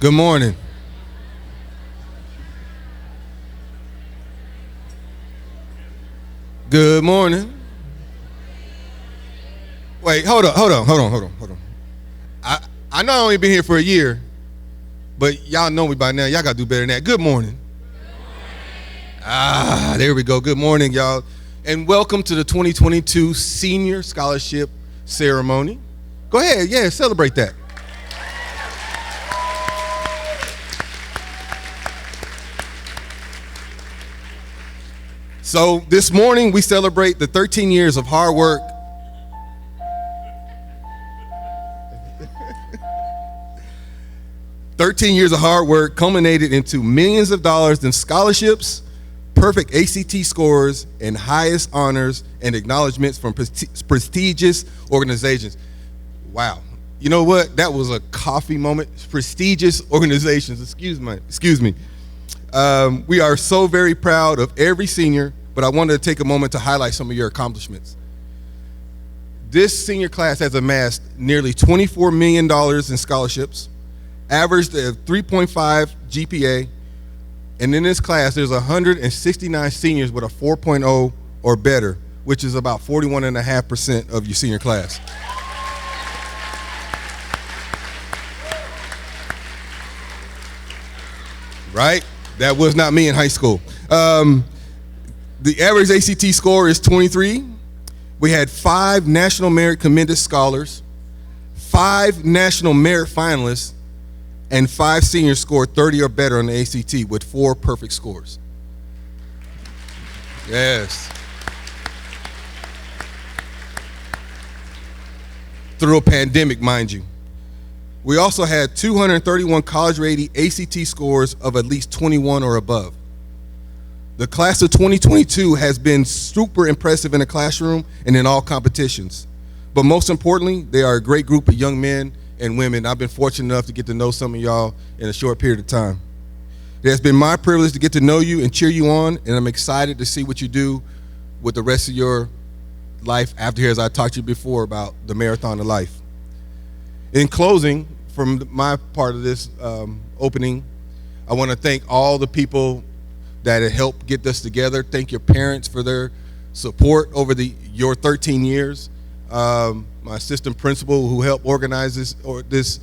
Good morning. Good morning. Wait, hold on. I know I only been here for a year, but y'all know me by now. Y'all gotta do better than that. Good morning. There we go. Good morning, y'all. And welcome to the 2022 Senior Scholarship Ceremony. Go ahead, yeah, celebrate that. So this morning we celebrate the 13 years of hard work. 13 years of hard work culminated into millions of dollars in scholarships, perfect ACT scores, and highest honors and acknowledgments from prestigious organizations. Wow. You know what? That was a coffee moment. Prestigious organizations, excuse me. We are so very proud of every senior, but I wanted to take a moment to highlight some of your accomplishments. This senior class has amassed nearly $24 million in scholarships, averaged a 3.5 GPA, and in this class there's 169 seniors with a 4.0 or better, which is about 41.5% of your senior class. Right? That was not me in high school. The average ACT score is 23. We had 5 National Merit Commended Scholars, 5 National Merit Finalists, and 5 seniors scored 30 or better on the ACT with 4 perfect scores. Yes. Through a pandemic, mind you. We also had 231 college-ready ACT scores of at least 21 or above. The class of 2022 has been super impressive in the classroom and in all competitions. But most importantly, they are a great group of young men and women. I've been fortunate enough to get to know some of y'all in a short period of time. It has been my privilege to get to know you and cheer you on, and I'm excited to see what you do with the rest of your life after here, as I talked to you before about the marathon of life. In closing, from my part of this opening, I want to thank all the people that have helped get this together. Thank your parents for their support over your 13 years. My assistant principal who helped organize this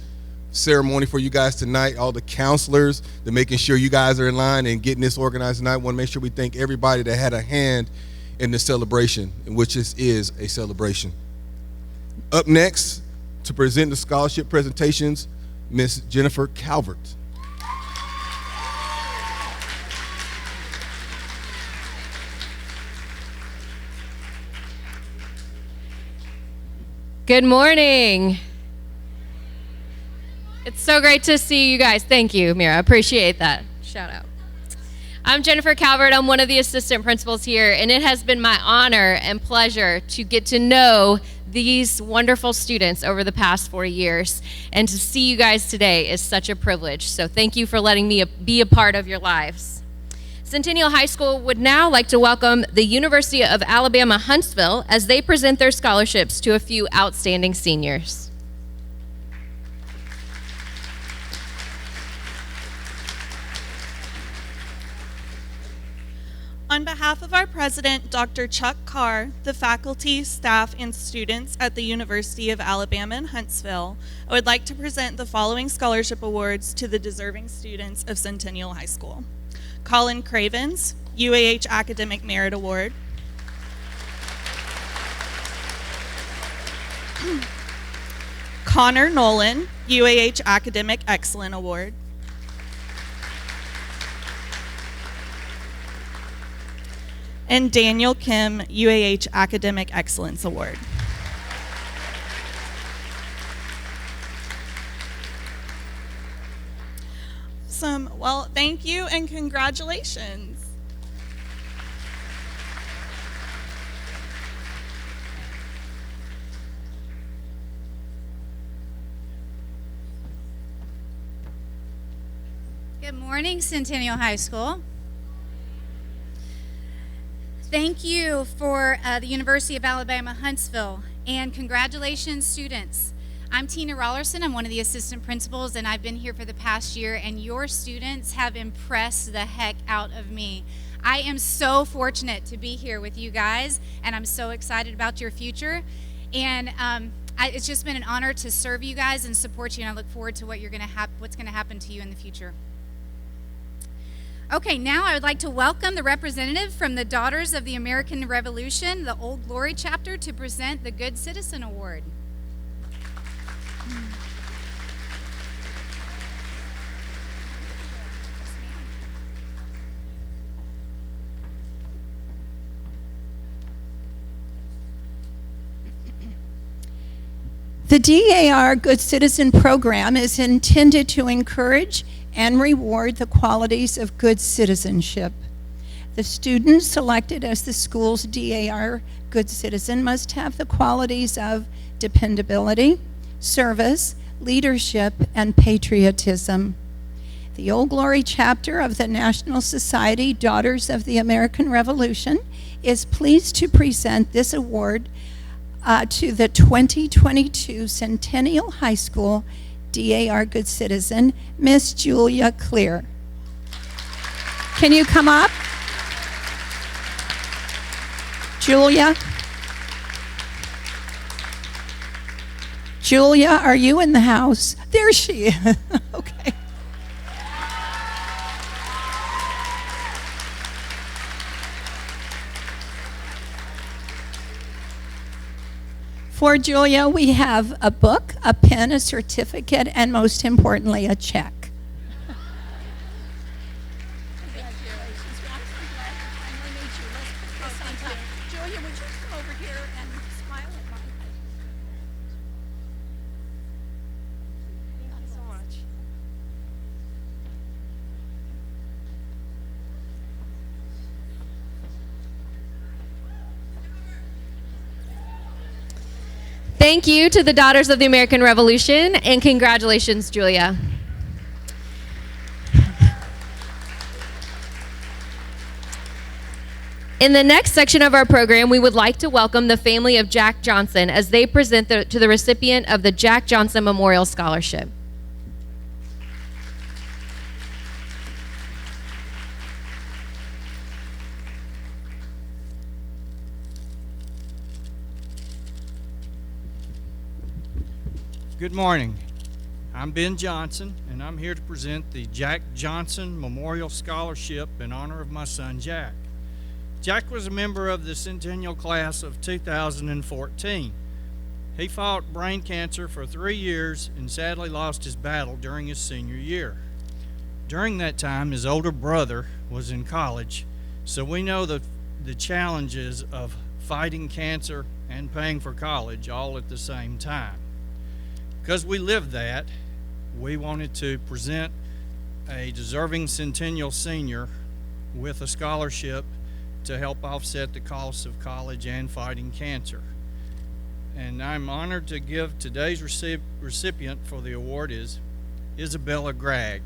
ceremony for you guys tonight, all the counselors, to making sure you guys are in line and getting this organized tonight. I want to make sure we thank everybody that had a hand in this celebration, in which this is a celebration. Up next, to present the scholarship presentations, Miss Jennifer Calvert. Good morning. It's so great to see you guys. Thank you, Mira. I appreciate that. Shout out. I'm Jennifer Calvert. I'm one of the assistant principals here, and it has been my honor and pleasure to get to know these wonderful students over the past 4 years. And to see you guys today is such a privilege. So thank you for letting me be a part of your lives. Centennial High School would now like to welcome the University of Alabama Huntsville as they present their scholarships to a few outstanding seniors. On behalf of our president, Dr. Chuck Carr, the faculty, staff, and students at the University of Alabama in Huntsville, I would like to present the following scholarship awards to the deserving students of Centennial High School. Colin Cravens, UAH Academic Merit Award. Connor Nolan, UAH Academic Excellence Award. And Daniel Kim, UAH Academic Excellence Award. Awesome. Well, thank you and congratulations. Good morning, Centennial High School. Thank you for the University of Alabama Huntsville, and congratulations, students. I'm Tina Rollerson. I'm one of the assistant principals, and I've been here for the past year, and your students have impressed the heck out of me. I am so fortunate to be here with you guys, and I'm so excited about your future. And it's just been an honor to serve you guys and support you, and I look forward to what's going to happen to you in the future. Okay, now I would like to welcome the representative from the Daughters of the American Revolution, the Old Glory chapter, to present the Good Citizen Award. The DAR Good Citizen program is intended to encourage and reward the qualities of good citizenship. The student selected as the school's DAR Good Citizen must have the qualities of dependability, service, leadership, and patriotism. The Old Glory chapter of the National Society Daughters of the American Revolution is pleased to present this award to the 2022 Centennial High School DAR Good Citizen, Miss Julia Clear. Can you come up? Julia? Julia, are you in the house? There she is. Okay. For Julia, we have a book, a pen, a certificate, and most importantly, a check. Congratulations. I'm so glad to finally meet you. Let's put this on top. Julia, would you come over here and smile at my face? Thank you so much. Thank you to the Daughters of the American Revolution, and congratulations, Julia. In the next section of our program, we would like to welcome the family of Jack Johnson as they present to the recipient of the Jack Johnson Memorial Scholarship. Good morning. I'm Ben Johnson, and I'm here to present the Jack Johnson Memorial Scholarship in honor of my son, Jack. Jack was a member of the Centennial Class of 2014. He fought brain cancer for 3 years and sadly lost his battle during his senior year. During that time, his older brother was in college, so we know the challenges of fighting cancer and paying for college all at the same time. Because we lived that, we wanted to present a deserving Centennial senior with a scholarship to help offset the costs of college and fighting cancer. And I'm honored to give today's recipient for the award is Isabella Gregg.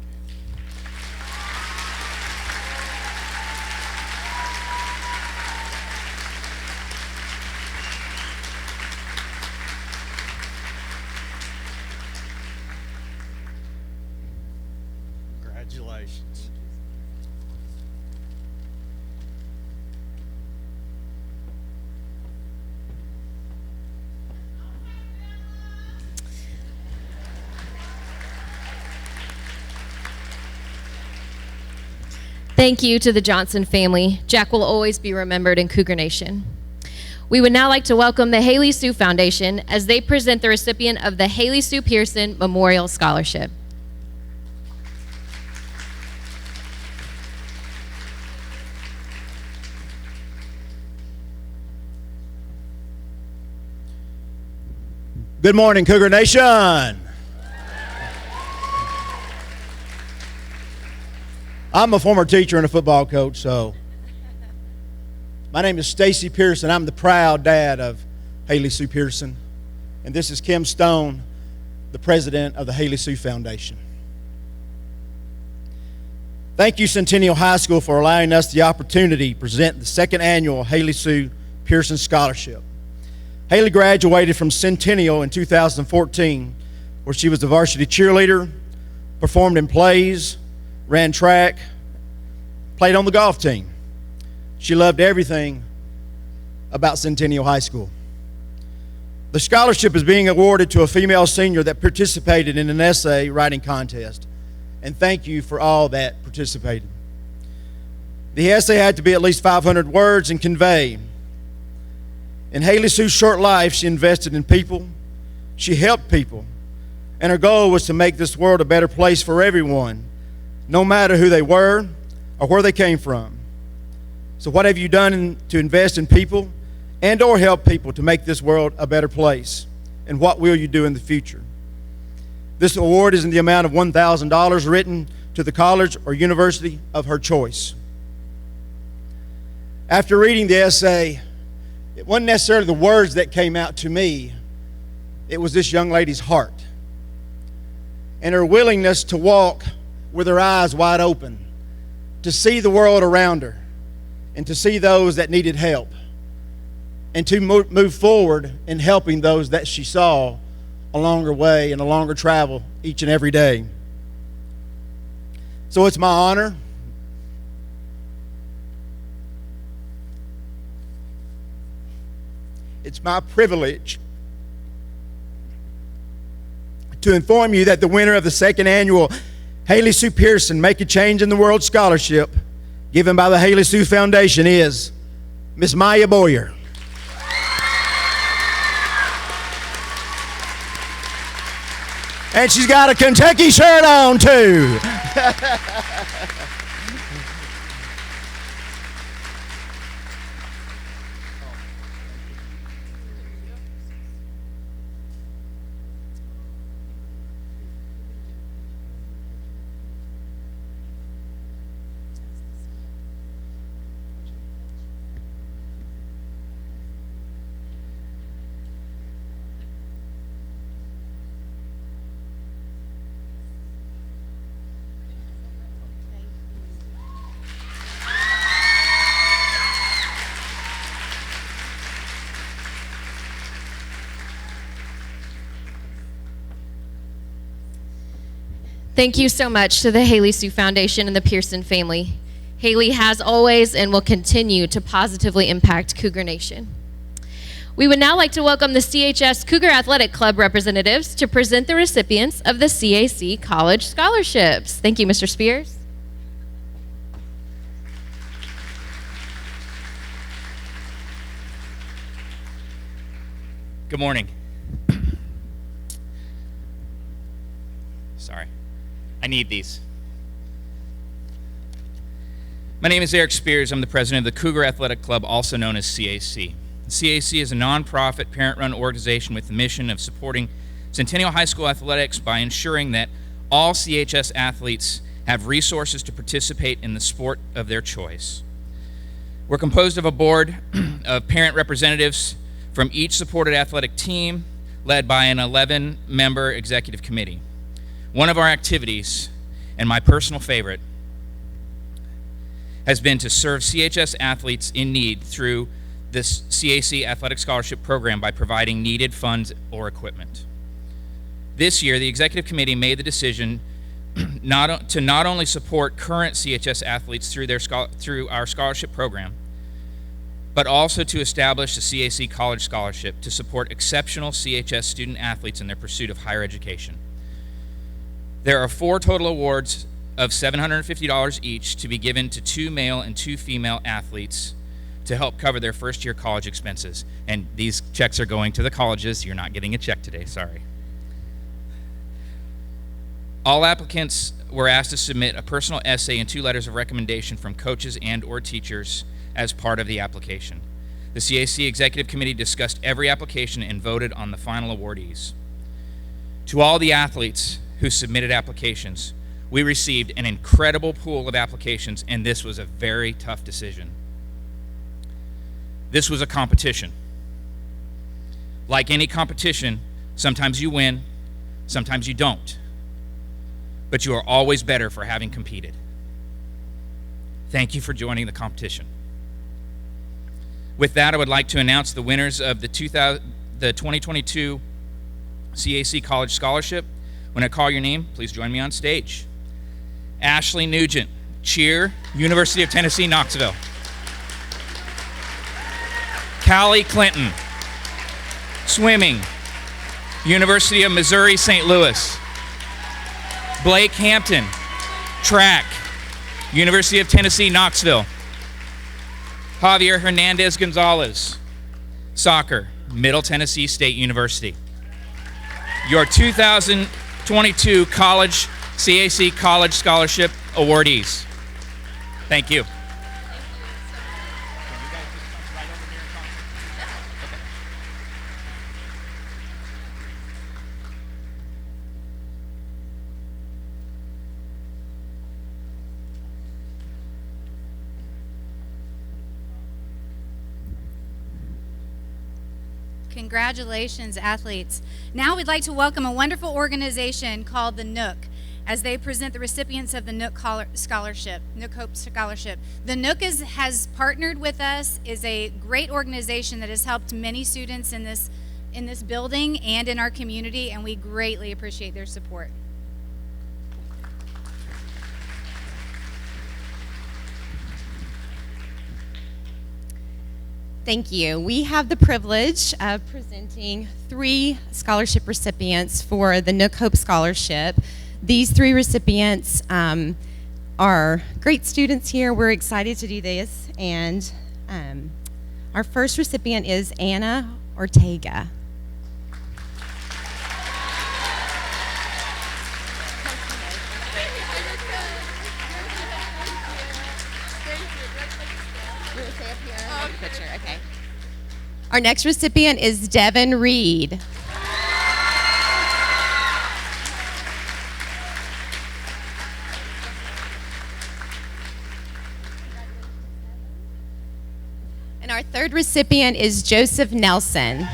Congratulations. Thank you to the Johnson family. Jack will always be remembered in Cougar Nation. We would now like to welcome the Haley Sue Foundation as they present the recipient of the Haley Sue Pearson Memorial Scholarship. Good morning, Cougar Nation. I'm a former teacher and a football coach, so my name is Stacy Pearson. I'm the proud dad of Haley Sue Pearson, and this is Kim Stone, the president of the Haley Sue Foundation. Thank you, Centennial High School, for allowing us the opportunity to present the second annual Haley Sue Pearson Scholarship. Haley graduated from Centennial in 2014, where she was the varsity cheerleader, performed in plays, ran track, played on the golf team. She loved everything about Centennial High School. The scholarship is being awarded to a female senior that participated in an essay writing contest. And thank you for all that participated. The essay had to be at least 500 words and convey. In Haley Sue's short life, she invested in people, she helped people, and her goal was to make this world a better place for everyone, no matter who they were or where they came from. So what have you done to invest in people and or help people to make this world a better place? And what will you do in the future? This award is in the amount of $1,000 written to the college or university of her choice. After reading the essay, it wasn't necessarily the words that came out to me. It was this young lady's heart and her willingness to walk with her eyes wide open, to see the world around her and to see those that needed help, and to move forward in helping those that she saw along her way and along her travel each and every day. So it's my honor it's my privilege to inform you that the winner of the second annual Haley Sue Pearson Make a Change in the World Scholarship given by the Haley Sue Foundation is Miss Maya Boyer. And she's got a Kentucky shirt on too. Thank you so much to the Haley Sue Foundation and the Pearson family. Haley has always and will continue to positively impact Cougar Nation. We would now like to welcome the CHS Cougar Athletic Club representatives to present the recipients of the CAC College Scholarships. Thank you, Mr. Spears. Good morning. Sorry. I need these. My name is Eric Spears. I'm the president of the Cougar Athletic Club, also known as CAC. CAC is a nonprofit, parent-run organization with the mission of supporting Centennial High School athletics by ensuring that all CHS athletes have resources to participate in the sport of their choice. We're composed of a board of parent representatives from each supported athletic team, led by an 11-member executive committee. One of our activities, and my personal favorite, has been to serve CHS athletes in need through this CAC Athletic Scholarship Program by providing needed funds or equipment. This year, the Executive Committee made the decision to not only support current CHS athletes through our scholarship program, but also to establish a CAC College Scholarship to support exceptional CHS student athletes in their pursuit of higher education. There are 4 total awards of $750 each to be given to 2 male and 2 female athletes to help cover their first-year college expenses. And these checks are going to the colleges. You're not getting a check today, sorry. All applicants were asked to submit a personal essay and 2 letters of recommendation from coaches and or teachers as part of the application. The CAC Executive Committee discussed every application and voted on the final awardees. To all the athletes who submitted applications, we received an incredible pool of applications, and this was a very tough decision. This was a competition. Like any competition, sometimes you win, sometimes you don't. But you are always better for having competed. Thank you for joining the competition. With that, I would like to announce the winners of the 2022 CAC College Scholarship. When I call your name, please join me on stage. Ashley Nugent, cheer, University of Tennessee, Knoxville. Callie Clinton, swimming, University of Missouri, St. Louis. Blake Hampton, track, University of Tennessee, Knoxville. Javier Hernandez Gonzalez, soccer, Middle Tennessee State University. Your 2022 CAC College Scholarship awardees. Thank you. Congratulations, athletes. Now we'd like to welcome a wonderful organization called the Nook as they present the recipients of the Nook Scholarship, Nook Hope Scholarship. The Nook has partnered with us, is a great organization that has helped many students in this building and in our community, and we greatly appreciate their support. Thank you. We have the privilege of presenting 3 scholarship recipients for the Nook Hope Scholarship. These 3 recipients are great students here. We're excited to do this. And our first recipient is Anna Ortega. Okay. Our next recipient is Devin Reed. And our third recipient is Joseph Nelson.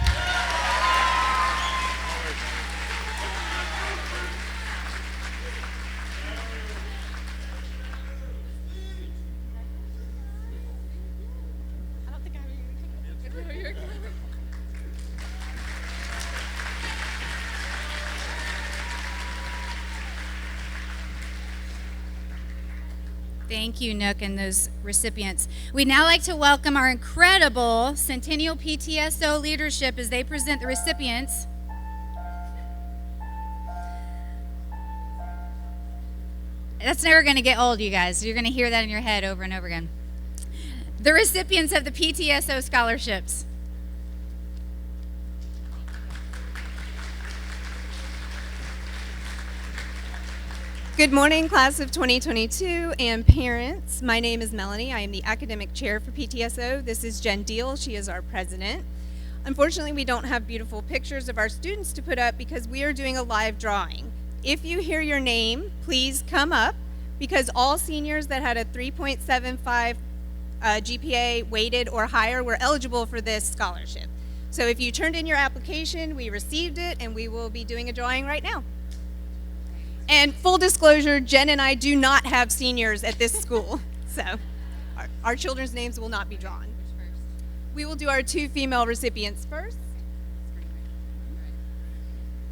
Thank you, Nook, and those recipients. We'd now like to welcome our incredible Centennial PTSO leadership as they present the recipients. That's never going to get old, you guys. You're going to hear that in your head over and over again. The recipients of the PTSO scholarships. Good morning, class of 2022 and parents. My name is Melanie. I am the academic chair for PTSO. This is Jen Deal. She is our president. Unfortunately, we don't have beautiful pictures of our students to put up because we are doing a live drawing. If you hear your name, please come up because all seniors that had a 3.75 GPA weighted or higher were eligible for this scholarship. So if you turned in your application, we received it and we will be doing a drawing right now. And full disclosure, Jen and I do not have seniors at this school, so our children's names will not be drawn. We will do our 2 female recipients first.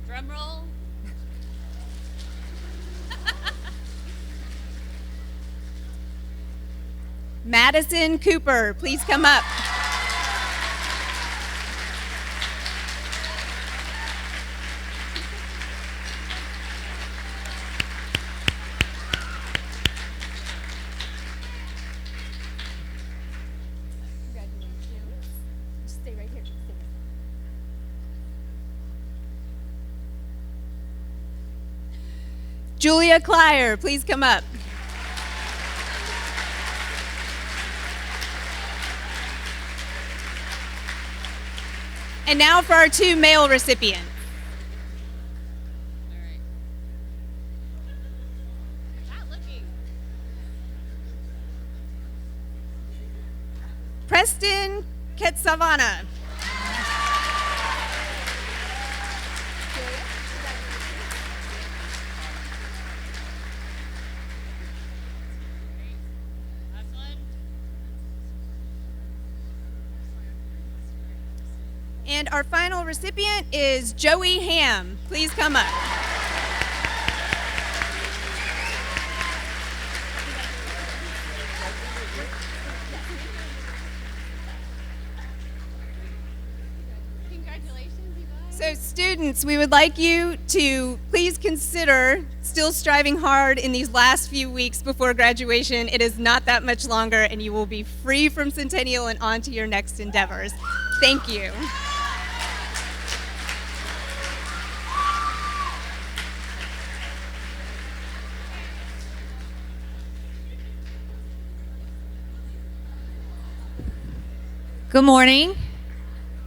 Drum roll. Madison Cooper, please come up. Julia Clyer, please come up. And now for our 2 male recipients. Preston Ketsavana. And our final recipient is Joey Ham. Please come up. So students, we would like you to please consider still striving hard in these last few weeks before graduation. It is not that much longer, and you will be free from Centennial and on to your next endeavors. Thank you. Good morning.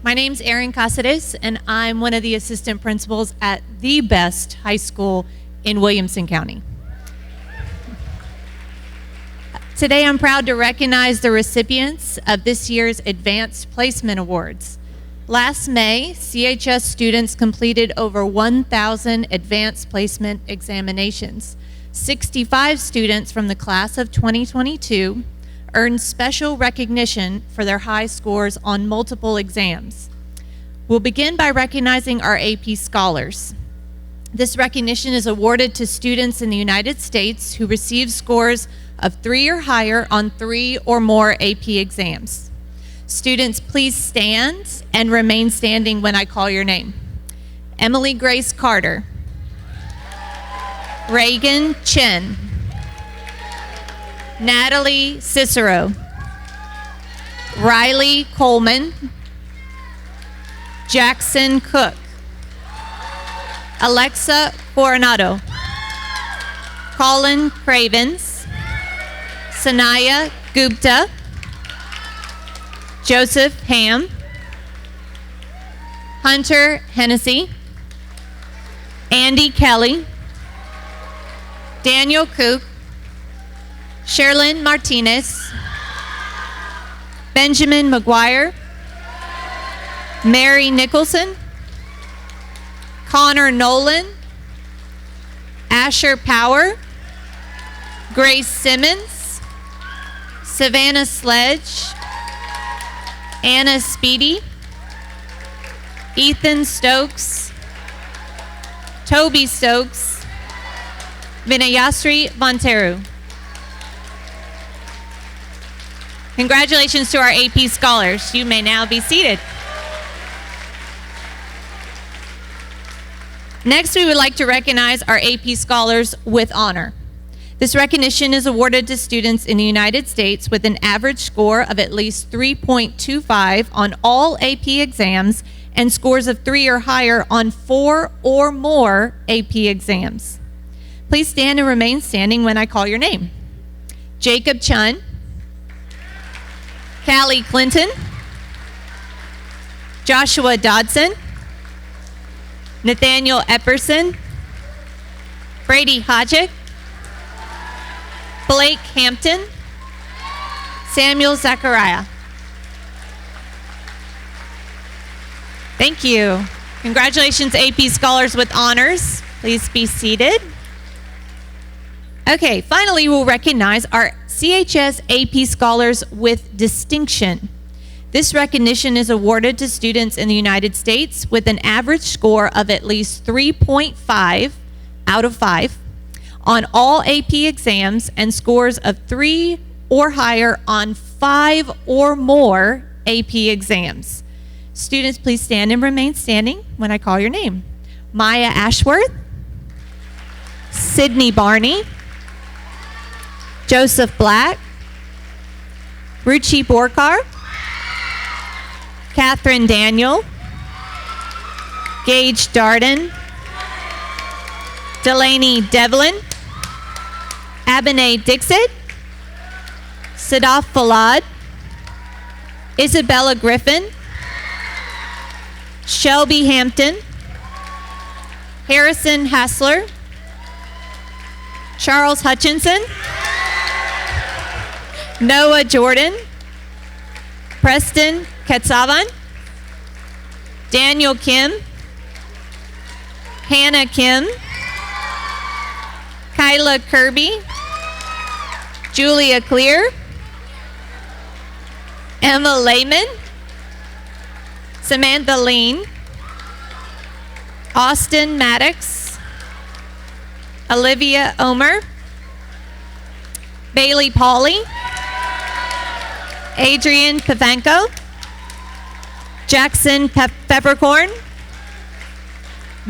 My name's Erin Caceres, and I'm one of the assistant principals at the best high school in Williamson County. Today, I'm proud to recognize the recipients of this year's Advanced Placement Awards. Last May, CHS students completed over 1,000 advanced placement examinations. 65 students from the class of 2022 earned special recognition for their high scores on multiple exams. We'll begin by recognizing our AP scholars. This recognition is awarded to students in the United States who receive scores of 3 or higher on 3 or more AP exams. Students, please stand and remain standing when I call your name. Emily Grace Carter. Reagan Chen. Natalie Cicero. Riley Coleman. Jackson Cook. Alexa Coronado. Colin Cravens. Sanaya Gupta. Joseph Ham. Hunter Hennessy. Andy Kelly. Daniel Kook. Sherilyn Martinez. Benjamin McGuire. Mary Nicholson. Connor Nolan. Asher Power. Grace Simmons. Savannah Sledge. Anna Speedy. Ethan Stokes. Toby Stokes. Vinayasri Monteru. Congratulations to our AP scholars. You may now be seated. Next, we would like to recognize our AP scholars with honor. This recognition is awarded to students in the United States with an average score of at least 3.25 on all AP exams and scores of 3 or higher on 4 or more AP exams. Please stand and remain standing when I call your name. Jacob Chun. Callie Clinton. Joshua Dodson. Nathaniel Epperson. Brady Hodgick. Blake Hampton. Samuel Zachariah. Thank you. Congratulations, AP scholars with honors. Please be seated. Okay, finally, we'll recognize our CHS AP scholars with distinction. This recognition is awarded to students in the United States with an average score of at least 3.5 out of 5 on all AP exams and scores of 3 or higher on 5 or more AP exams. Students, please stand and remain standing when I call your name. Maya Ashworth. Sydney Barney. Joseph Black. Ruchi Borkar. Catherine Daniel. Gage Darden. Delaney Devlin. Abinay Dixit. Sadaf Falad. Isabella Griffin. Shelby Hampton. Harrison Hassler. Charles Hutchinson. Noah Jordan. Preston Ketsavan. Daniel Kim. Hannah Kim. Kyla Kirby. Julia Clear. Emma Lehman. Samantha Lean, Austin Maddox, Olivia Omer, Bailey Pauley, Adrian Pavanko, Jackson Peppercorn,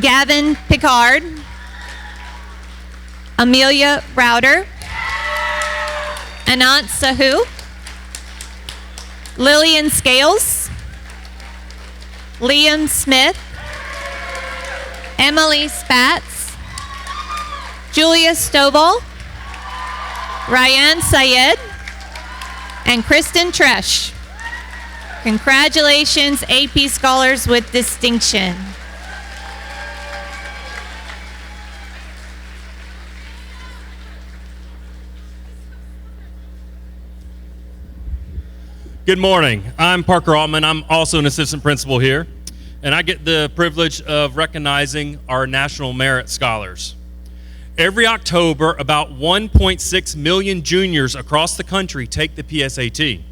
Gavin Picard, Amelia Router, Anant Sahu, Lillian Scales, Liam Smith, Emily Spatz, Julia Stovall, Ryan Syed, and Kristen Tresh. Congratulations, AP Scholars with Distinction. Good morning. I'm Parker Altman. I'm also an assistant principal here, and I get the privilege of recognizing our National Merit Scholars. Every October, about 1.6 million juniors across the country take the PSAT.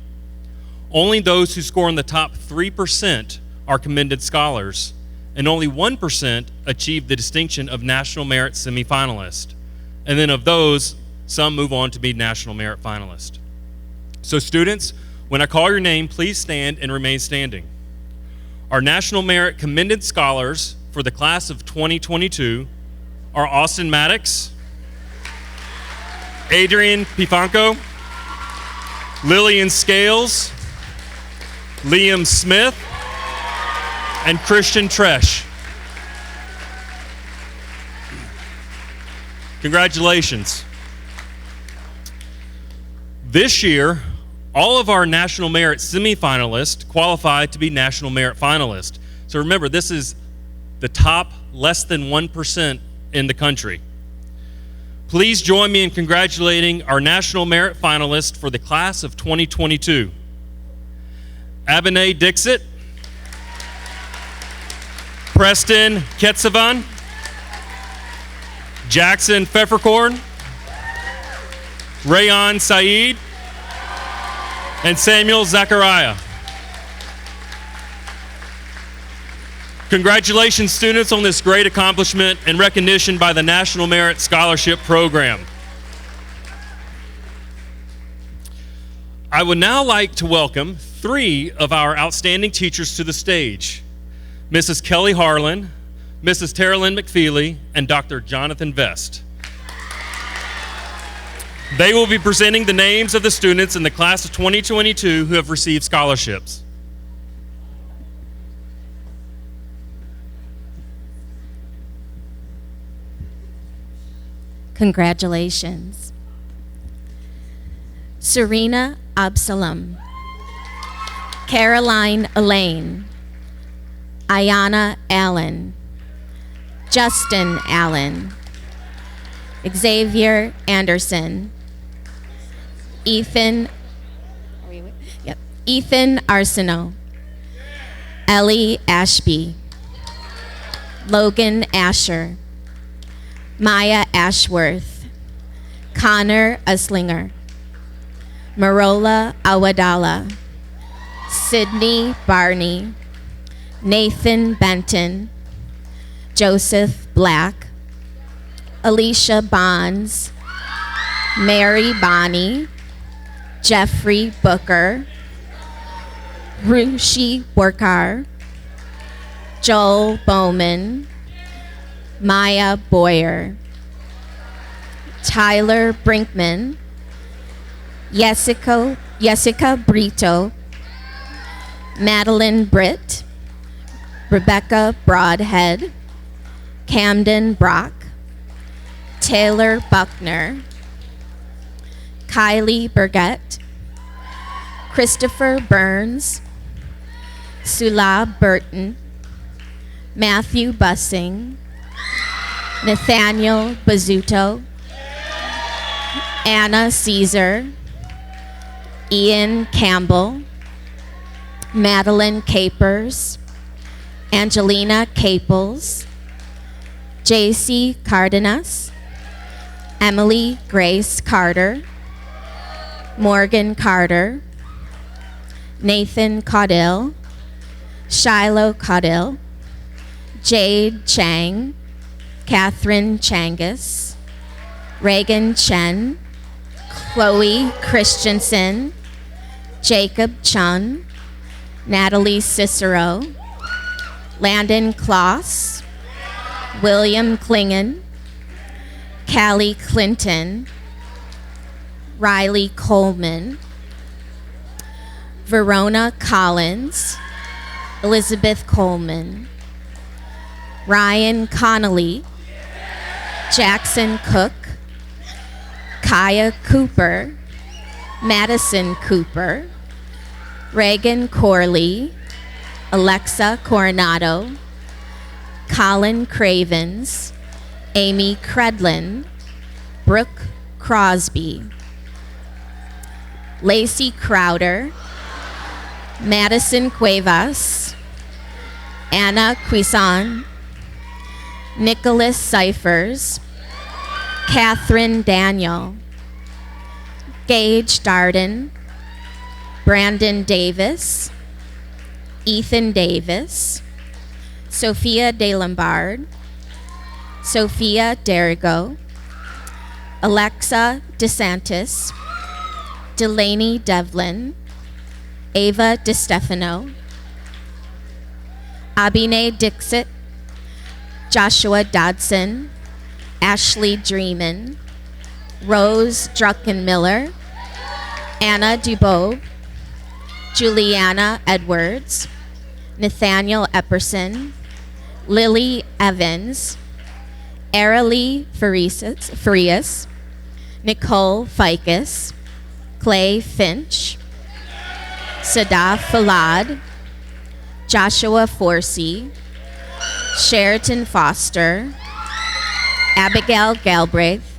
Only those who score in the top 3% are commended scholars, and only 1% achieve the distinction of National Merit semifinalist. And then of those, some move on to be National Merit finalist. So students, when I call your name, please stand and remain standing. Our National Merit commended scholars for the class of 2022 are Austin Maddox, Adrian Pifanco, Lillian Scales, Liam Smith, and Christian Tresh. Congratulations. This year, all of our National Merit semifinalists qualified to be National Merit finalists. So remember, this is the top less than 1% in the country. Please join me in congratulating our National Merit finalists for the class of 2022. Abinay Dixit, Preston Ketsavan, Jackson Pfefferkorn, Rayon Saeed, and Samuel Zachariah. Congratulations, students, on this great accomplishment and recognition by the National Merit Scholarship Program. I would now like to welcome 3 of our outstanding teachers to the stage: Mrs. Kelly Harlan, Mrs. Tara Lynn McFeely, and Dr. Jonathan Vest. They will be presenting the names of the students in the class of 2022 who have received scholarships. Congratulations. Serena Absalom, Caroline Elaine, Ayana Allen, Justin Allen, Xavier Anderson, Ethan Arsenault, Ellie Ashby, Logan Asher, Maya Ashworth, Connor Uslinger, Marola Awadala, Sydney Barney, Nathan Benton, Joseph Black, Alicia Bonds, Mary Bonney, Jeffrey Booker, Rushi Workar, Joel Bowman, Maya Boyer, Tyler Brinkman, Jessica Brito, Madeline Britt, Rebecca Broadhead, Camden Brock, Taylor Buckner, Kylie Burgett, Christopher Burns, Sula Burton, Matthew Bussing, Nathaniel Bazzuto, Anna Caesar, Ian Campbell, Madeline Capers, Angelina Caples, J.C. Cardenas, Emily Grace Carter, Morgan Carter, Nathan Caudill, Shiloh Caudill, Jade Chang, Catherine Changus, Reagan Chen, Chloe Christensen, Jacob Chun, Natalie Cicero, Landon Kloss, William Klingen, Callie Clinton, Riley Coleman, Verona Collins, Elizabeth Coleman, Ryan Connolly, Jackson Cook, Kaya Cooper, Madison Cooper, Reagan Corley, Alexa Coronado, Colin Cravens, Amy Credlin, Brooke Crosby, Lacey Crowder, Madison Cuevas, Anna Cuisan, Nicholas Cyphers, Catherine Daniel, Gage Darden, Brandon Davis, Ethan Davis, Sophia DeLombard, Sophia Derrigo, Alexa DeSantis, Delaney Devlin, Ava DeStefano, Abhinay Dixit, Joshua Dodson, Ashley Dreeman, Rose Druckenmiller, Anna Dubow, Juliana Edwards, Nathaniel Epperson, Lily Evans, Aralee Farias, Nicole Ficus, Clay Finch, Sadaf Falad, Joshua Forsey, Sheraton Foster, Abigail Galbraith,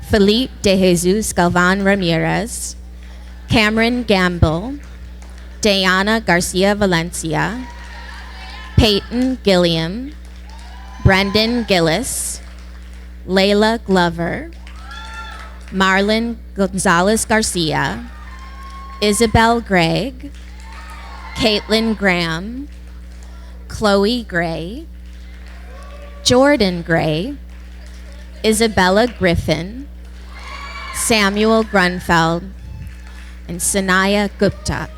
Felipe de Jesus Galvan Ramirez, Cameron Gamble, Diana Garcia Valencia, Peyton Gilliam, Brendan Gillis, Layla Glover, Marlon Gonzalez Garcia, Isabel Gregg, Caitlin Graham, Chloe Gray, Jordan Gray, Isabella Griffin, Samuel Grunfeld, and Sanaya Gupta.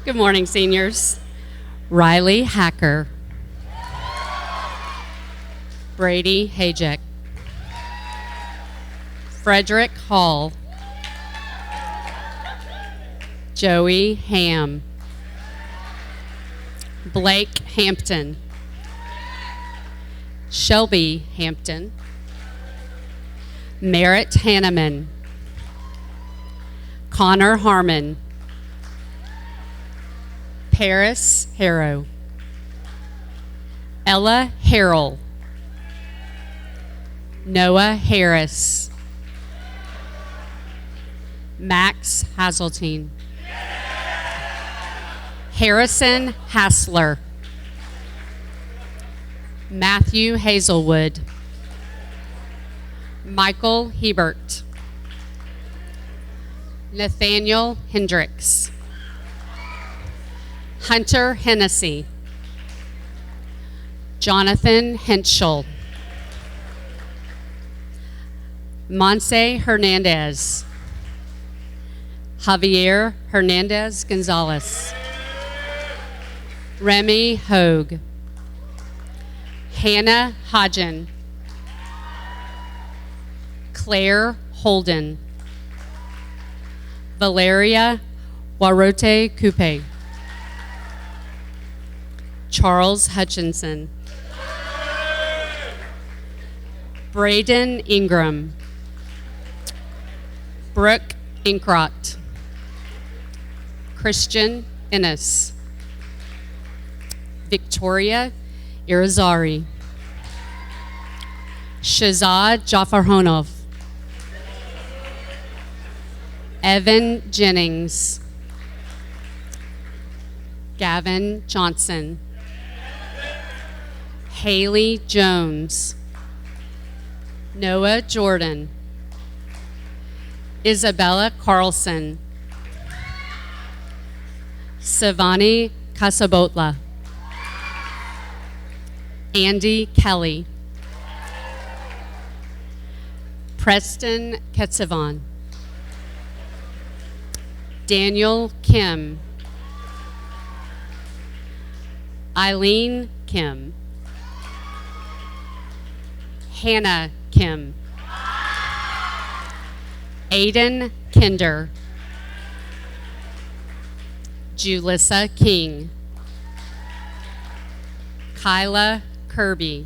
Good morning, seniors. Riley Hacker, Brady Hajek, Frederick Hall, Joey Ham, Blake Hampton, Shelby Hampton, Merritt Hanneman, Connor Harmon, Paris Harrow, Ella Harrell, Noah Harris, Max Hazeltine, Harrison Hassler, Matthew Hazelwood, Michael Hebert, Nathaniel Hendricks, Hunter Hennessy, Jonathan Henschel, Monse Hernandez, Javier Hernandez Gonzalez, Remy Hogue, Hannah Hodgen, Claire Holden, Valeria Warote Coupe, Charles Hutchinson, Braden Ingram, Brooke Inkrot, Christian Ennis, Victoria Irizarry, Shazad Jafarhonov, Evan Jennings, Gavin Johnson, Haley Jones, Noah Jordan, Isabella Carlson. Savani Casabotla. Andy Kelly. Preston Ketsavan. Daniel Kim. Eileen Kim. Hannah Kim. Aiden Kinder. Julissa King. Kyla Kirby.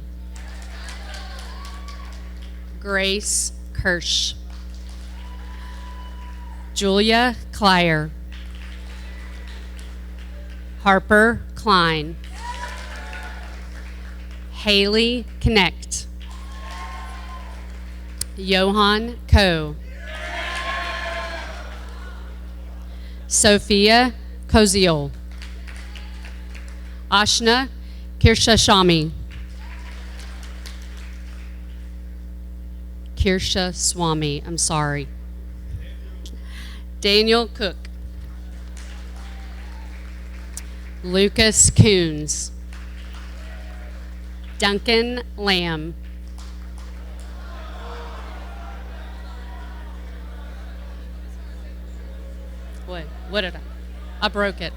Grace Kirsch. Julia Clyer. Harper Klein. Haley Connect. Johan Ko. Sophia Koziol. Ashna Kirshashami. Kirsha Swami, I'm sorry. Daniel Cook. Lucas Coons. Duncan Lamb. What did I broke it.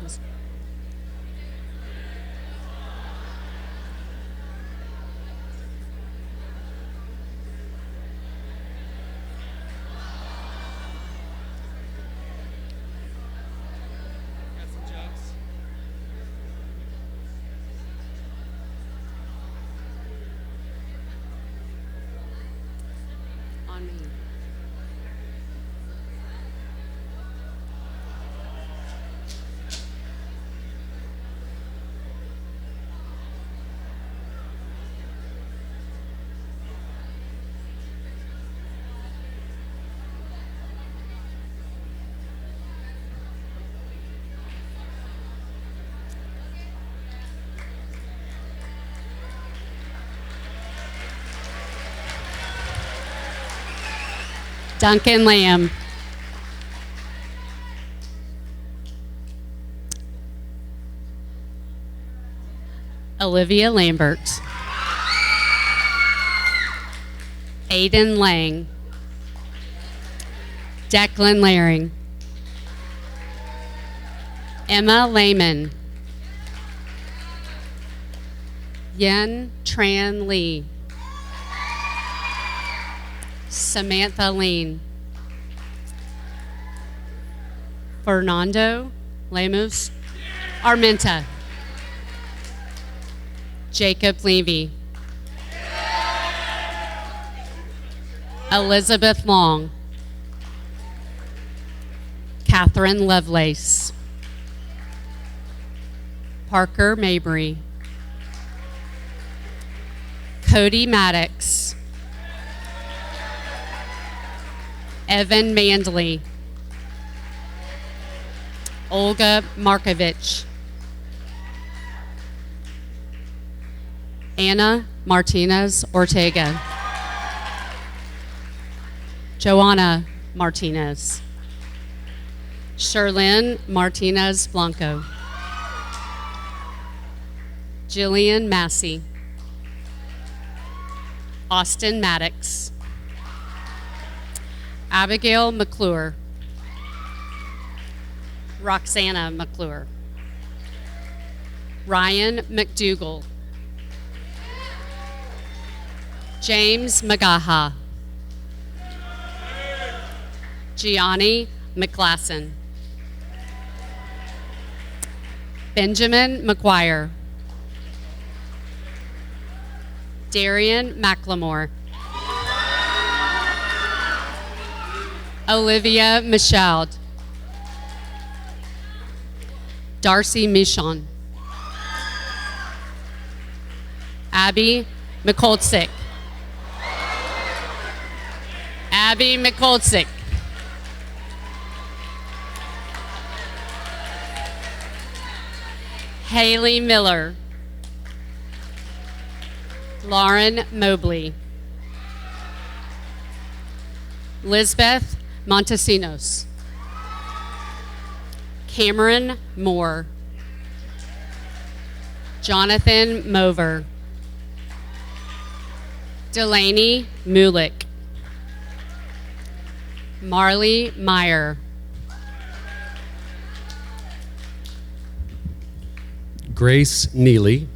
On me. Duncan Lamb. Olivia Lambert. Aiden Lang. Declan Laring. Emma Lehman. Yen Tran Lee. Samantha Lean. Fernando Lemos Armenta. Jacob Levy. Elizabeth Long. Catherine Lovelace. Parker Mabry. Cody Maddox. Evan Mandley. Olga Markovich. Anna Martinez Ortega. Joanna Martinez. Sherlyn Martinez Blanco. Jillian Massey. Austin Maddox. Abigail McClure. Roxana McClure. Ryan McDougall. James Magaha. Gianni McGlasson. Benjamin McGuire. Darian McLemore. Olivia Michaud. Darcy Michon. Abby McColdsick. Abby McColdsick. Haley Miller. Lauren Mobley. Lisbeth Montesinos. Cameron Moore. Jonathan Mover. Delaney Mulick. Marley Meyer. Grace Neely.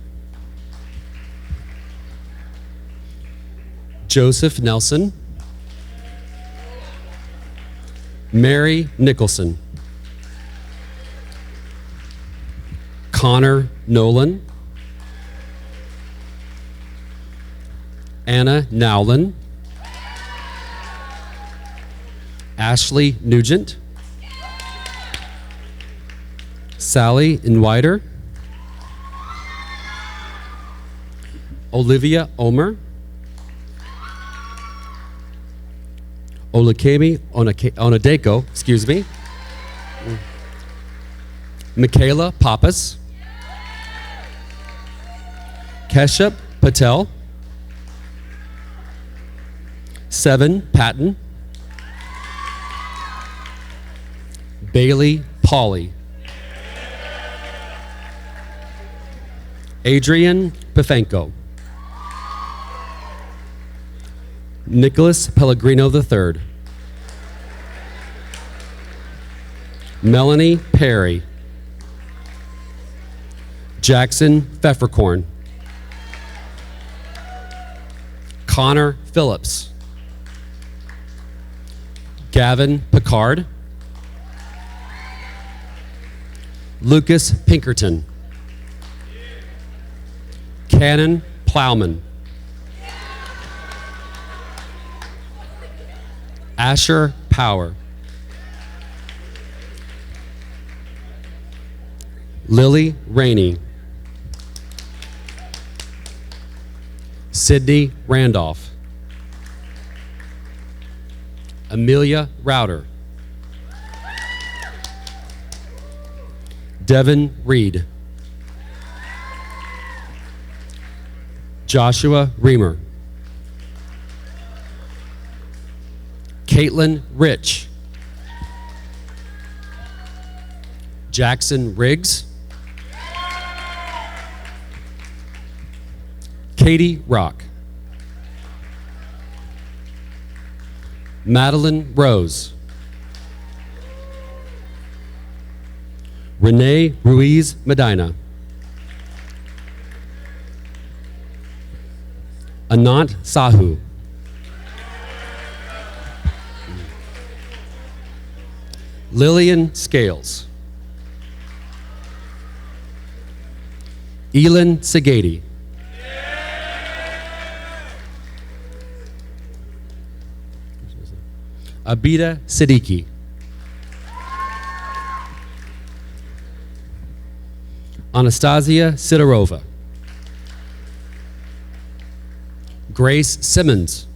Joseph Nelson. Mary Nicholson. Connor Nolan. Anna Nowlin. Ashley Nugent. Sally Inwider. Olivia Omer. Olakemi Onadeko, excuse me. Michaela Pappas. Kesha Patel. Seven Patton. Bailey Pauley. Adrian Pafenko. Nicholas Pellegrino III. Melanie Perry. Jackson Pfefferkorn. Connor Phillips. Gavin Picard. Lucas Pinkerton. Cannon Plowman. Asher Power. Lily Rainey. Sydney Randolph. Amelia Router. Devin Reed. Joshua Reamer. Caitlin Rich. Jackson Riggs. Katie Rock. Madeline Rose. Renee Ruiz Medina. Anant Sahu. Lillian Scales. Elin Segati. Abida Siddiqui. Anastasia Sidorova. Grace Simmons.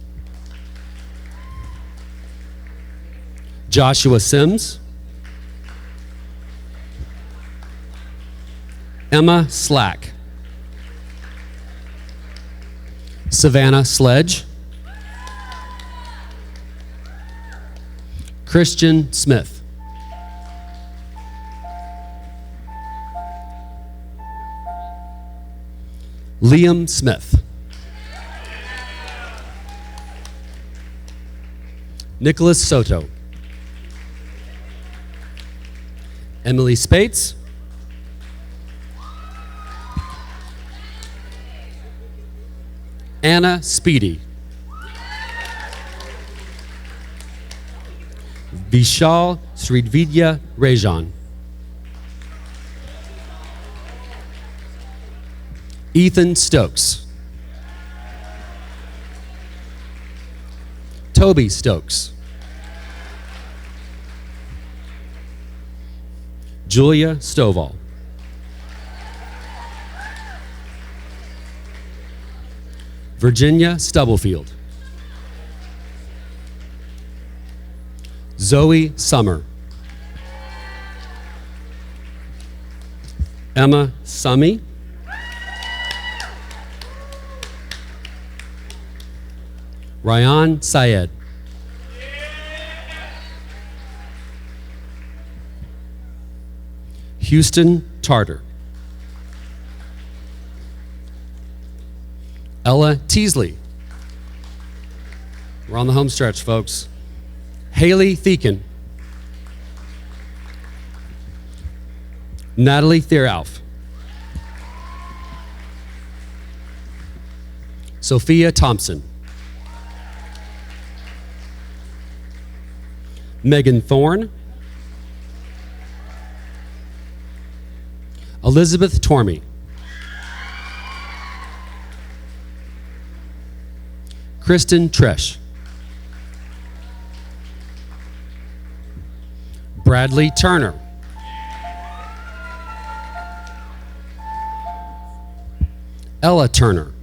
Joshua Sims. Emma Slack. Savannah Sledge. Christian Smith. Liam Smith. Nicholas Soto. Emily Spates. Anna Speedy. Vishal Sridvidya Rajan. Ethan Stokes. Toby Stokes. Julia Stovall. Virginia Stubblefield. Zoe Summer. Emma Summy. Ryan Syed. Houston Tarter. Ella Teasley. We're on the home stretch, folks. Haley Theakin. Natalie Thieralf. Sophia Thompson. Megan Thorne. Elizabeth Tormey. Kristen Tresh. Bradley Turner. Ella Turner.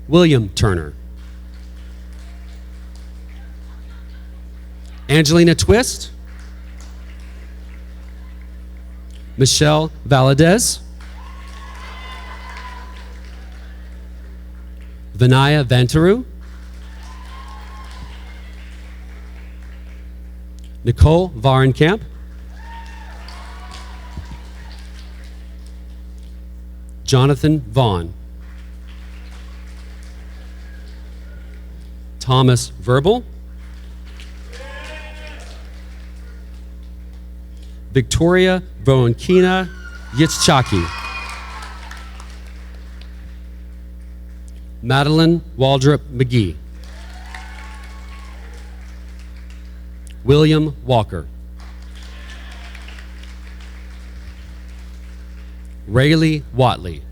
William Turner. Angelina Twist. Michelle Valadez. Vinaya Vantaru. Nicole Varenkamp. Jonathan Vaughn. Thomas Verbal. Victoria Voankina Yitzchaki. Madeline Waldrop McGee. William Walker. Rayleigh Watley.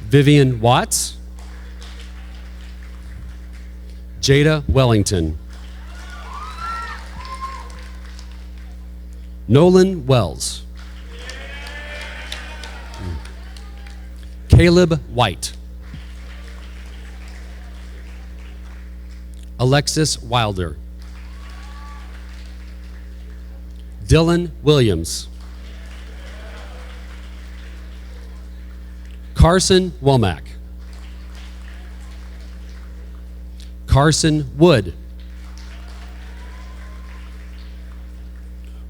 Vivian Watts. Jada Wellington. Nolan Wells. Caleb White. Alexis Wilder. Dylan Williams. Carson Womack. Carson Wood.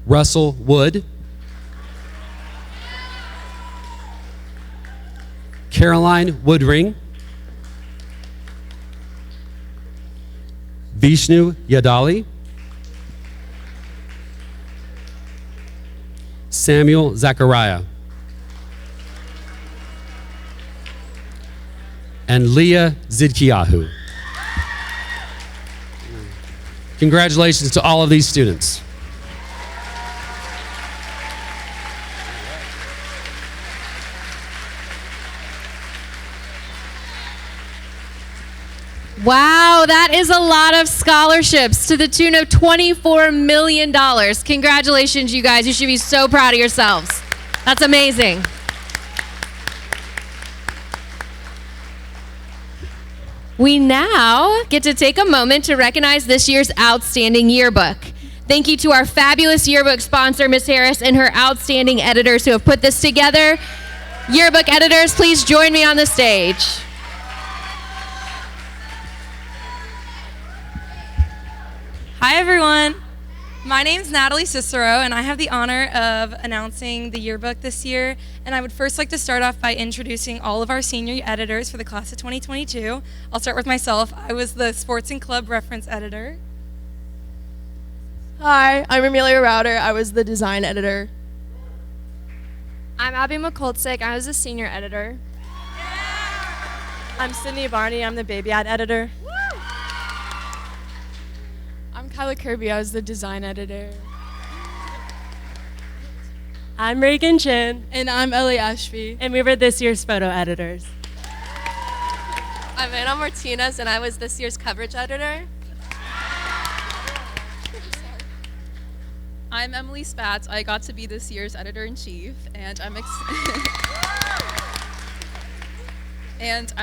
Russell Wood. Caroline Woodring. Vishnu Yadali. Samuel Zachariah. And Leah Zidkiyahu. Congratulations to all of these students. Wow, that is a lot of scholarships to the tune of $24 million. Congratulations, you guys. You should be so proud of yourselves. That's amazing. We now get to take a moment to recognize this year's outstanding yearbook. Thank you to our fabulous yearbook sponsor, Ms. Harris, and her outstanding editors who have put this together. Yearbook editors, please join me on the stage. Hi everyone, my name's Natalie Cicero and I have the honor of announcing the yearbook this year, and I would first like to start off by introducing all of our senior editors for the class of 2022. I'll start with myself. I was the sports and club reference editor. Hi, I'm Amelia Rauter. I was the design editor. I'm Abby McCultzik. I was the senior editor. I'm Sydney Barney. I'm the baby ad editor. I'm Kyla Kirby. I was the design editor. I'm Reagan Chin. And I'm Ellie Ashby. And we were this year's photo editors. I'm Anna Martinez, and I was this year's coverage editor. I'm Emily Spatz. I got to be this year's editor-in-chief, and I'm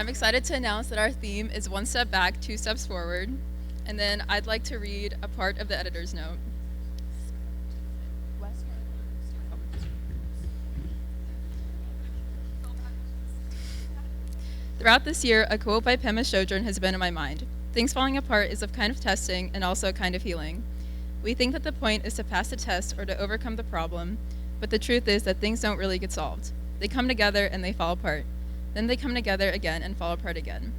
excited to announce that our theme is 1 step back, 2 steps forward. And then I'd like to read a part of the editor's note. Throughout this year, a quote by Pema Chodron has been in my mind. things falling apart is a kind of testing and also a kind of healing. We think that the point is to pass the test or to overcome the problem, but the truth is that things don't really get solved. They come together and they fall apart. Then they come together again and fall apart again.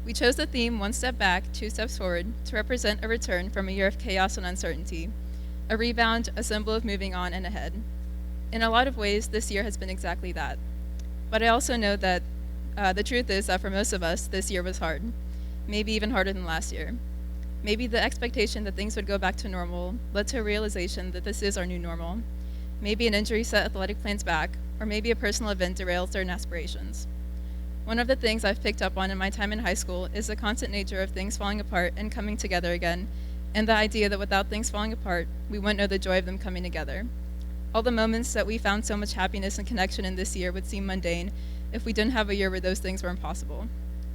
We chose the theme, One Step Back, Two Steps Forward, to represent a return from a year of chaos and uncertainty, a rebound, a symbol of moving on and ahead. In a lot of ways, this year has been exactly that. But I also know that the truth is that for most of us, this year was hard, maybe even harder than last year. Maybe the expectation that things would go back to normal led to a realization that this is our new normal. Maybe an injury set athletic plans back, or maybe a personal event derails certain aspirations. One of the things I've picked up on in my time in high school is the constant nature of things falling apart and coming together again, and the idea that without things falling apart, we wouldn't know the joy of them coming together. All the moments that we found so much happiness and connection in this year would seem mundane if we didn't have a year where those things were impossible.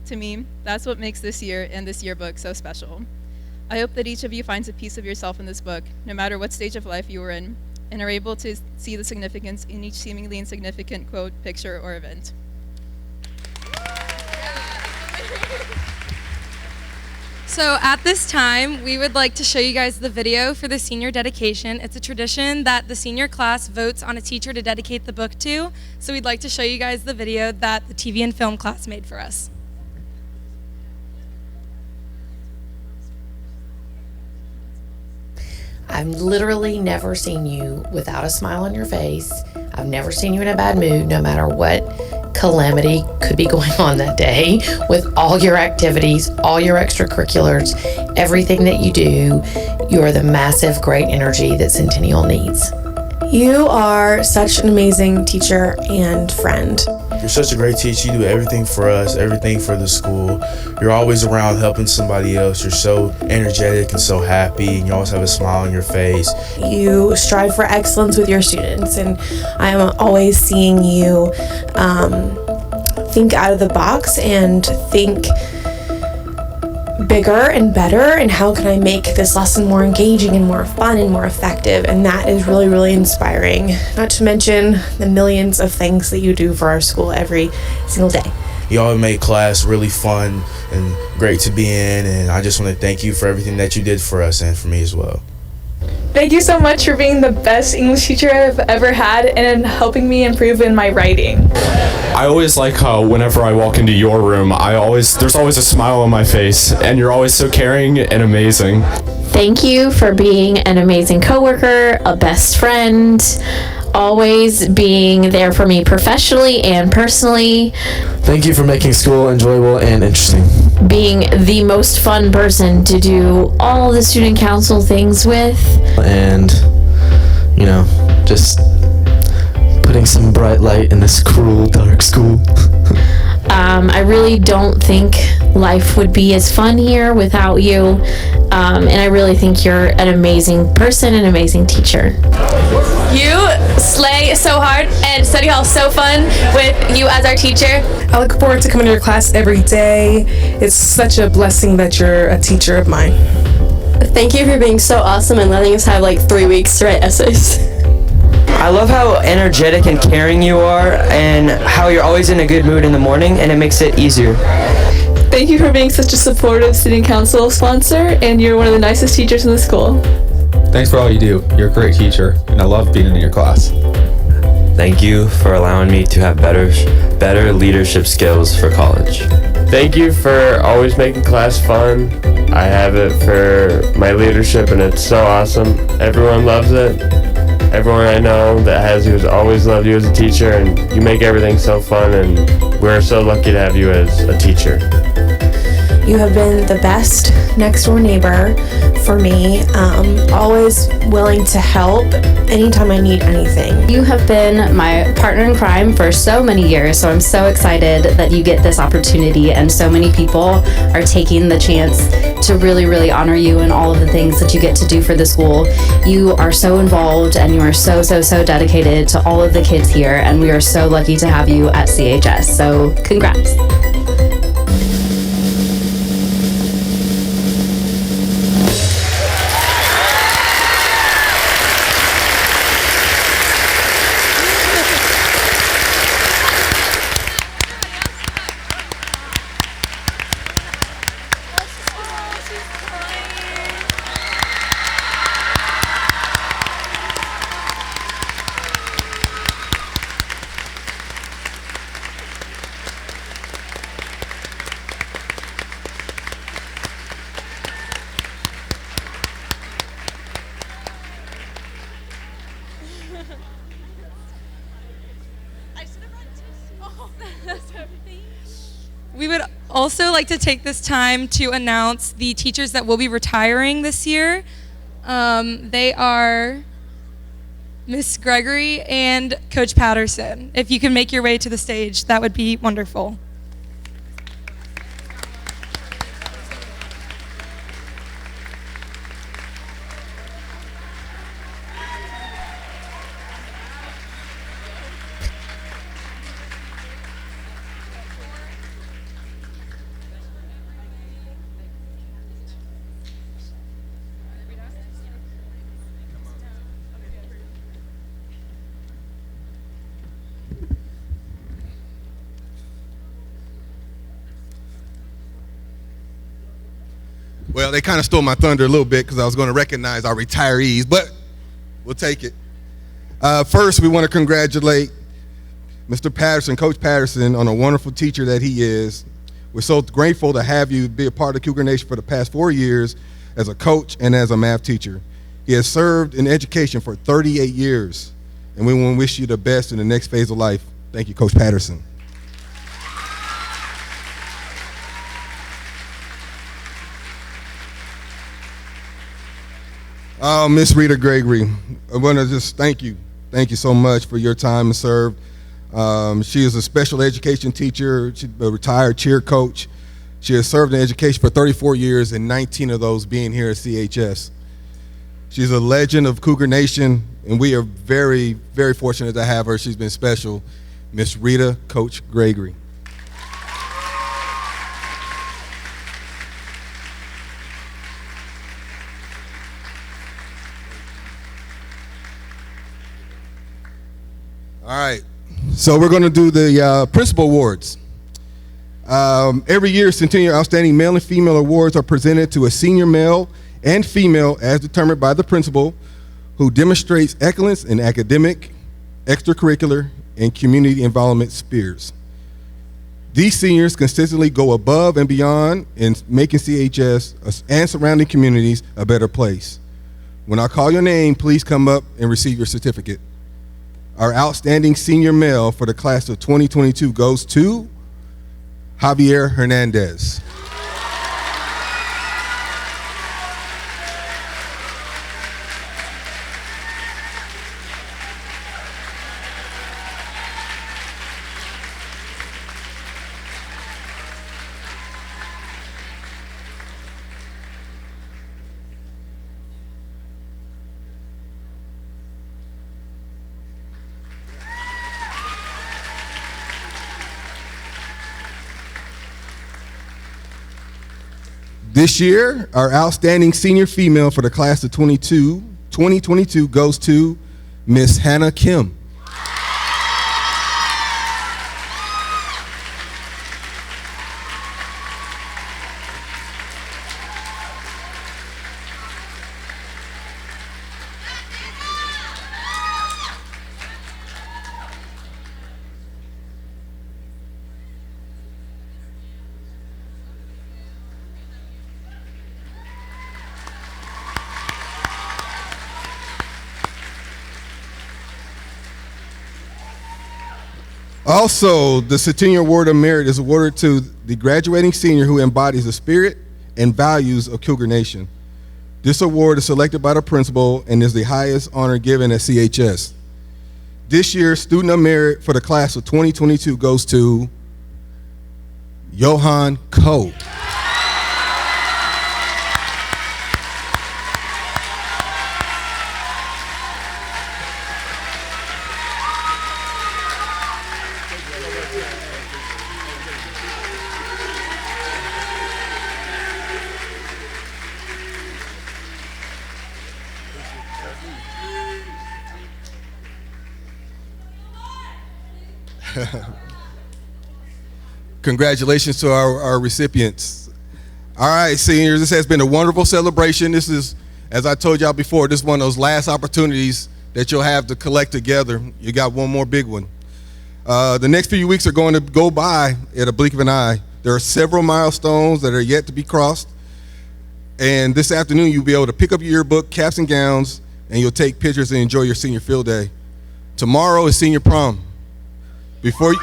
To me, that's what makes this year and this yearbook so special. I hope that each of you finds a piece of yourself in this book, no matter what stage of life you were in, and are able to see the significance in each seemingly insignificant quote, picture, or event. So at this time, we would like to show you guys the video for the senior dedication. It's a tradition that the senior class votes on a teacher to dedicate the book to. So we'd like to show you guys the video that the TV and film class made for us. I've literally never seen you without a smile on your face. I've never seen you in a bad mood, no matter what calamity could be going on that day. With all your activities, all your extracurriculars, everything that you do, you are the massive, great energy that Centennial needs. You are such an amazing teacher and friend. You're such a great teacher. You do everything for us, everything for the school. You're always around helping somebody else. You're so energetic and so happy, and you always have a smile on your face. You strive for excellence with your students, and I'm always seeing you think out of the box and think bigger and better, and how can I make this lesson more engaging and more fun and more effective, and that is really, really inspiring. Not to mention the millions of things that you do for our school every single day. You all make class really fun and great to be in, and I just want to thank you for everything that you did for us and for me as well. Thank you so much for being the best English teacher I've ever had and helping me improve in my writing. I always like how whenever I walk into your room, there's always a smile on my face, and you're always so caring and amazing. Thank you for being an amazing coworker, a best friend, always being there for me professionally and personally. Thank you for making school enjoyable and interesting. Being the most fun person to do all the student council things with. And, just putting some bright light in this cruel, dark school. I really don't think life would be as fun here without you. And I really think you're an amazing person, an amazing teacher. You slay so hard, and study hall is so fun with you as our teacher. I look forward to coming to your class every day. It's such a blessing that you're a teacher of mine. Thank you for being so awesome and letting us have 3 weeks to write essays. I love how energetic and caring you are, and how you're always in a good mood in the morning, and it makes it easier. Thank you for being such a supportive student council sponsor, and you're one of the nicest teachers in the school. Thanks for all you do. You're a great teacher, and I love being in your class. Thank you for allowing me to have better leadership skills for college. Thank you for always making class fun. I have it for my leadership, and it's so awesome. Everyone loves it. Everyone I know that has you has always loved you as a teacher, and you make everything so fun, and we're so lucky to have you as a teacher. You have been the best next door neighbor for me, always willing to help anytime I need anything. You have been my partner in crime for so many years, so I'm so excited that you get this opportunity, and so many people are taking the chance to really, really honor you and all of the things that you get to do for the school. You are so involved, and you are so, so, so dedicated to all of the kids here, and we are so lucky to have you at CHS, so congrats. We would also like to take this time to announce the teachers that will be retiring this year. They are Miss Gregory and Coach Patterson. If you can make your way to the stage, that would be wonderful. Well, they kind of stole my thunder a little bit because I was going to recognize our retirees, but we'll take it. First, we want to congratulate Mr. Patterson, Coach Patterson, on a wonderful teacher that he is. We're so grateful to have you be a part of Cougar Nation for the past 4 years as a coach and as a math teacher. He has served in education for 38 years, and we want to wish you the best in the next phase of life. Thank you, Coach Patterson. Miss Rita Gregory, I want to just thank you. Thank you so much for your time and served. She is a special education teacher, she's a retired cheer coach. She has served in education for 34 years and 19 of those being here at CHS. She's a legend of Cougar Nation, and we are very, very fortunate to have her. She's been special. Miss Rita Coach Gregory. All right, so we're going to do the principal awards. Every year, Centennial Outstanding Male and Female Awards are presented to a senior male and female as determined by the principal who demonstrates excellence in academic, extracurricular, and community involvement spheres. These seniors consistently go above and beyond in making CHS and surrounding communities a better place. When I call your name, please come up and receive your certificate. Our outstanding senior male for the class of 2022 goes to Javier Hernandez. This year, our outstanding senior female for the class of 2022 goes to Miss Hannah Kim. Also, the Centennial Award of Merit is awarded to the graduating senior who embodies the spirit and values of Cougar Nation. This award is selected by the principal and is the highest honor given at CHS. This year's Student of Merit for the class of 2022 goes to Johan Koh. Congratulations to our recipients. All right, seniors, this has been a wonderful celebration. This is, as I told y'all before, this is one of those last opportunities that you'll have to collect together. You got one more big one. The next few weeks are going to go by at a blink of an eye. There are several milestones that are yet to be crossed. And this afternoon, you'll be able to pick up your yearbook, caps and gowns, and you'll take pictures and enjoy your senior field day. Tomorrow is senior prom. Before you,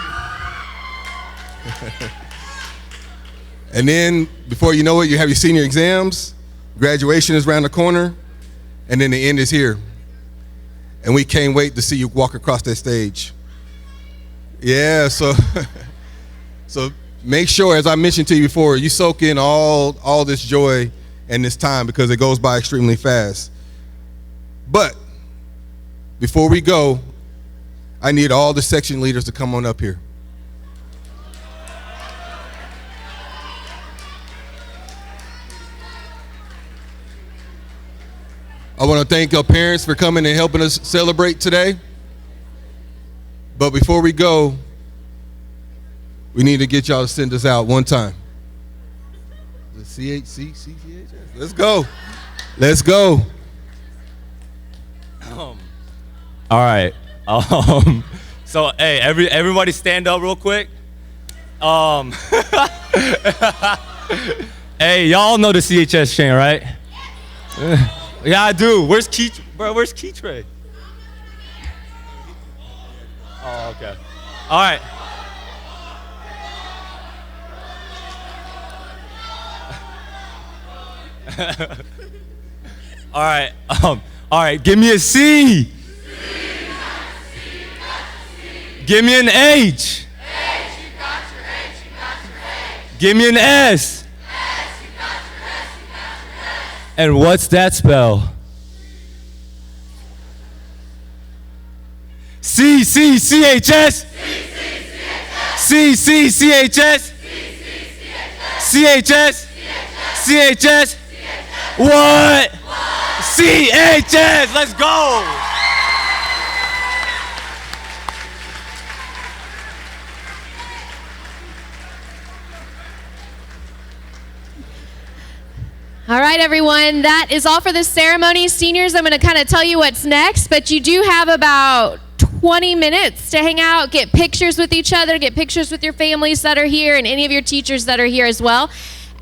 and then before you know it, you have your senior exams, graduation is around the corner, and then the end is here. And we can't wait to see you walk across that stage. Yeah, so so make sure, as I mentioned to you before, you soak in all this joy and this time because it goes by extremely fast. But before we go, I need all the section leaders to come on up here. I want to thank our parents for coming and helping us celebrate today. But before we go, we need to get y'all to send us out one time. The CHS. Let's go. Let's go. All right. So hey, everybody stand up real quick. Hey, y'all know the CHS chant, right? Yeah, I do. Where's Key Tray? Oh, okay. All right. All right. All right. Give me a C. Give me an H. Give me an S. And what's that spell? CHS. CHS. CHS. What? CHS. Let's go. All right, everyone, that is all for this ceremony. Seniors, I'm going to kind of tell you what's next, but you do have about 20 minutes to hang out, get pictures with each other, get pictures with your families that are here and any of your teachers that are here as well.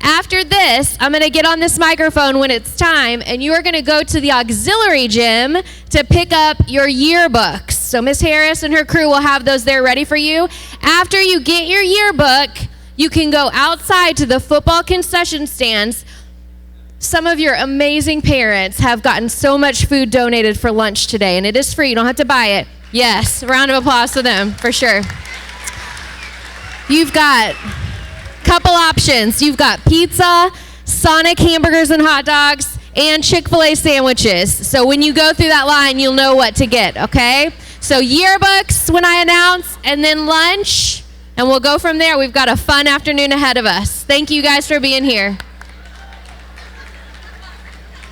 After this, I'm going to get on this microphone when it's time, and you are going to go to the auxiliary gym to pick up your yearbooks. So Miss Harris and her crew will have those there ready for you. After you get your yearbook, you can go outside to the football concession stands. Some of your amazing parents have gotten so much food donated for lunch today, and it is free. You don't have to buy it. Yes, a round of applause to them, for sure. You've got a couple options. You've got pizza, Sonic hamburgers and hot dogs, and Chick-fil-A sandwiches. So when you go through that line, you'll know what to get, okay? So yearbooks when I announce, and then lunch, and we'll go from there. We've got a fun afternoon ahead of us. Thank you guys for being here.